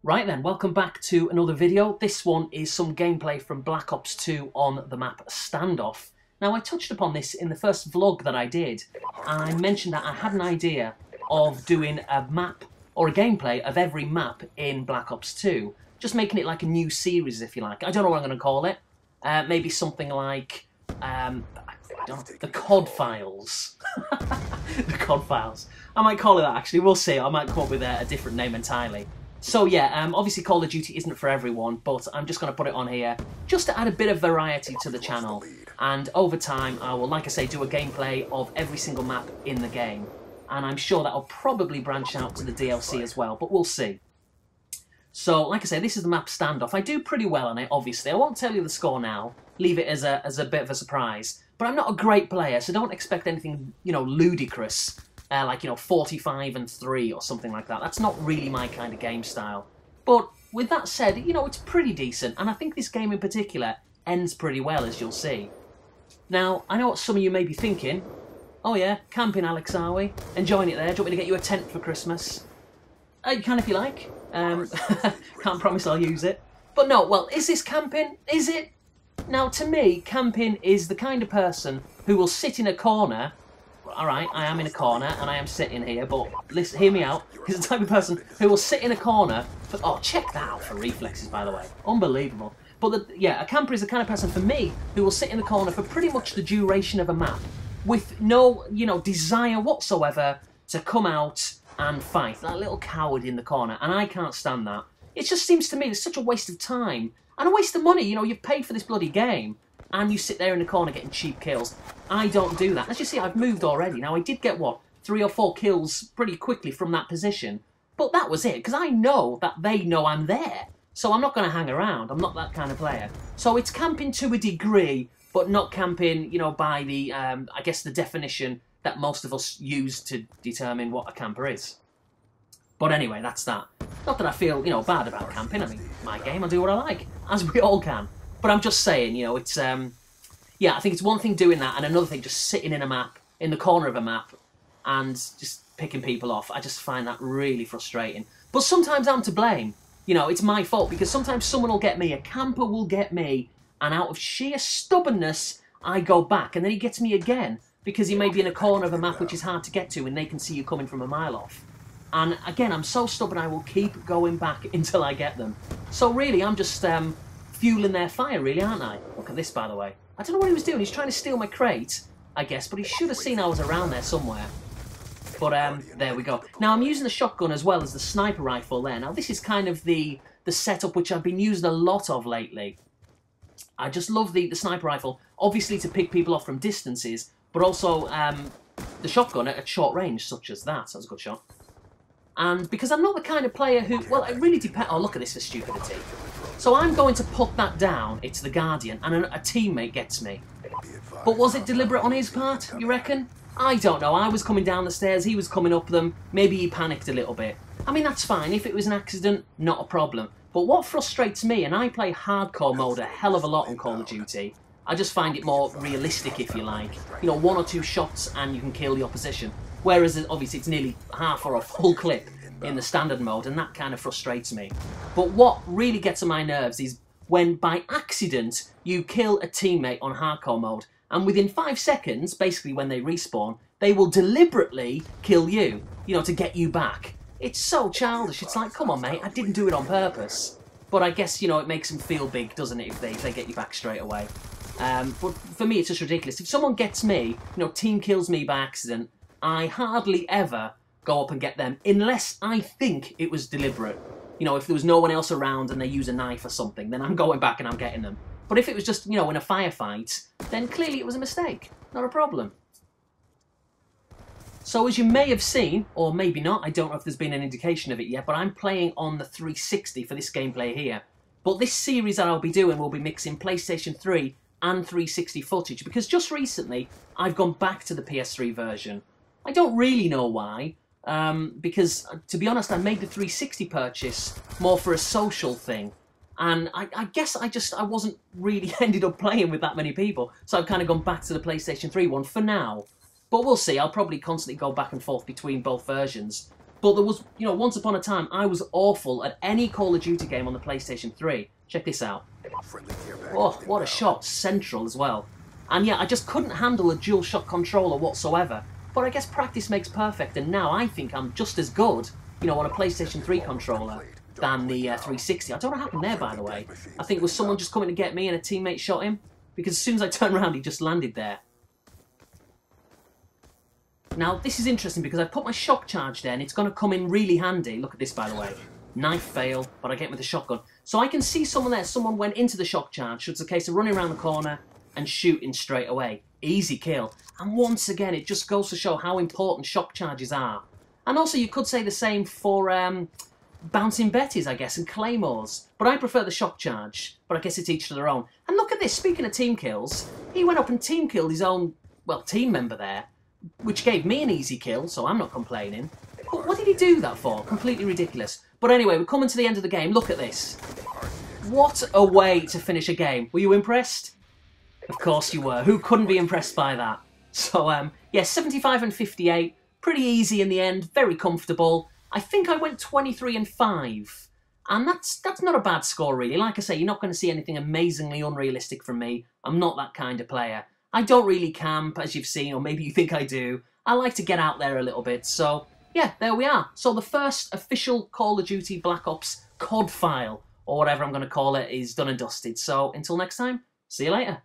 Right then, welcome back to another video. This one is some gameplay from Black Ops 2 on the map Standoff. Now, I touched upon this in the first vlog that I did, and I mentioned that I had an idea of doing a map or a gameplay of every map in Black Ops 2, just making it like a new series, if you like. I don't know what I'm going to call it. Maybe something like the CoD Files. The CoD Files. I might call it that, actually. We'll see. I might come up with a different name entirely. So yeah, obviously Call of Duty isn't for everyone, but I'm just going to put it on here just to add a bit of variety to the channel. And over time, I will, like I say, do a gameplay of every single map in the game. And I'm sure that'll probably branch out to the DLC as well, but we'll see. So, like I say, this is the map Standoff. I do pretty well on it, obviously. I won't tell you the score now. Leave it as a bit of a surprise. But I'm not a great player, so don't expect anything, ludicrous. Like, 45-3 or something like that. That's not really my kind of game style. But with that said, it's pretty decent. And I think this game in particular ends pretty well, as you'll see. Now, I know what some of you may be thinking. Oh yeah, camping Alex, are we? Enjoying it there? Do you want me to get you a tent for Christmas? You can if you like. Can't promise I'll use it. But no, well, is this camping? Is it? Now, to me, camping is the kind of person who will sit in a corner. Alright, I am in a corner and I am sitting here, but listen, hear me out. He's the type of person who will sit in a corner for... Oh, check that out for reflexes, by the way. Unbelievable. But, a camper is the kind of person, for me, who will sit in the corner for pretty much the duration of a map with no, desire whatsoever to come out and fight. That little coward in the corner, and I can't stand that. It just seems to me it's such a waste of time and a waste of money. You've paid for this bloody game, and you sit there in the corner getting cheap kills. I don't do that. As you see, I've moved already. Now, I did get, 3 or 4 kills pretty quickly from that position, but that was it, because I know that they know I'm there, so I'm not going to hang around. I'm not that kind of player. So it's camping to a degree, but not camping, by the, I guess, the definition that most of us use to determine what a camper is. But anyway, that's that. Not that I feel, bad about camping. I mean, my game, I'll do what I like, as we all can. But I'm just saying, it's, I think it's one thing doing that, and another thing just sitting in a map, in the corner of a map, and just picking people off. I just find that really frustrating. But sometimes I'm to blame. It's my fault, because sometimes someone will get me, a camper will get me, and out of sheer stubbornness, I go back, and then he gets me again, because he may be in a corner of a map which is hard to get to, and they can see you coming from a mile off. And again, I'm so stubborn, I will keep going back until I get them. So really, I'm just fueling their fire, really, aren't I? Look at this, by the way. I don't know what he was doing. He's trying to steal my crate, I guess, but he should have seen I was around there somewhere. But there we go. Now, I'm using the shotgun as well as the sniper rifle there. Now, this is kind of the setup which I've been using a lot of lately. I just love the sniper rifle, obviously to pick people off from distances, but also the shotgun at short range, such as that. That was a good shot. And because I'm not the kind of player who... Well, it really depends... Oh, look at this for stupidity. So I'm going to put that down. It's the Guardian, and a teammate gets me. But was it deliberate on his part, you reckon? I don't know. I was coming down the stairs, he was coming up them. Maybe he panicked a little bit. I mean, that's fine. If it was an accident, not a problem. But what frustrates me, and I play hardcore mode a hell of a lot on Call of Duty, I just find it more realistic, if you like. 1 or 2 shots and you can kill the opposition. Whereas, obviously, it's nearly half or a full clip in the standard mode, and that kind of frustrates me. But what really gets on my nerves is when, by accident, you kill a teammate on hardcore mode, and within 5 seconds, basically when they respawn, they will deliberately kill you, to get you back. It's so childish. It's like, come on, mate, I didn't do it on purpose. But I guess, it makes them feel big, doesn't it, if they get you back straight away. But for me, it's just ridiculous. If someone gets me, team kills me by accident, I hardly ever go up and get them, unless I think it was deliberate. If there was no one else around and they use a knife or something, then I'm going back and I'm getting them. But if it was just, in a firefight, then clearly it was a mistake. Not a problem. So as you may have seen, or maybe not, I don't know if there's been an indication of it yet, but I'm playing on the 360 for this gameplay here. But this series that I'll be doing will be mixing PlayStation 3 and 360 footage, because just recently I've gone back to the PS3 version. I don't really know why, because, to be honest, I made the 360 purchase more for a social thing. And I guess I wasn't really ended up playing with that many people, so I've kind of gone back to the PlayStation 3 one for now. But we'll see, I'll probably constantly go back and forth between both versions. But there was, you know, once upon a time, I was awful at any Call of Duty game on the PlayStation 3. Check this out. Oh, what a shot. Central as well. And yeah, I just couldn't handle a dual shock controller whatsoever. But I guess practice makes perfect, and now I think I'm just as good, you know, on a PlayStation 3 controller than the 360. I don't know what happened there, by the way. I think was someone just coming to get me and a teammate shot him? Because as soon as I turned around, he just landed there. Now, this is interesting because I've put my shock charge there and it's going to come in really handy. Look at this, by the way. Knife fail, but I get with the shotgun. So I can see someone there. Someone went into the shock charge. So it's a case of running around the corner and shooting straight away. Easy kill. And once again, it just goes to show how important shock charges are. And also, you could say the same for bouncing betties, I guess, and claymores. But I prefer the shock charge. But I guess it's each to their own. And look at this. Speaking of team kills, he went up and team killed his own, well, team member there, which gave me an easy kill, so I'm not complaining. But what did he do that for? Completely ridiculous. But anyway, we're coming to the end of the game. Look at this. What a way to finish a game. Were you impressed? Of course you were. Who couldn't be impressed by that? So, yeah, 75 and 58. Pretty easy in the end. Very comfortable. I think I went 23 and 5. And that's not a bad score, really. Like I say, you're not going to see anything amazingly unrealistic from me. I'm not that kind of player. I don't really camp, as you've seen, or maybe you think I do. I like to get out there a little bit, so yeah, there we are. So the first official Call of Duty Black Ops CoD file, or whatever I'm going to call it, is done and dusted. So until next time, see you later.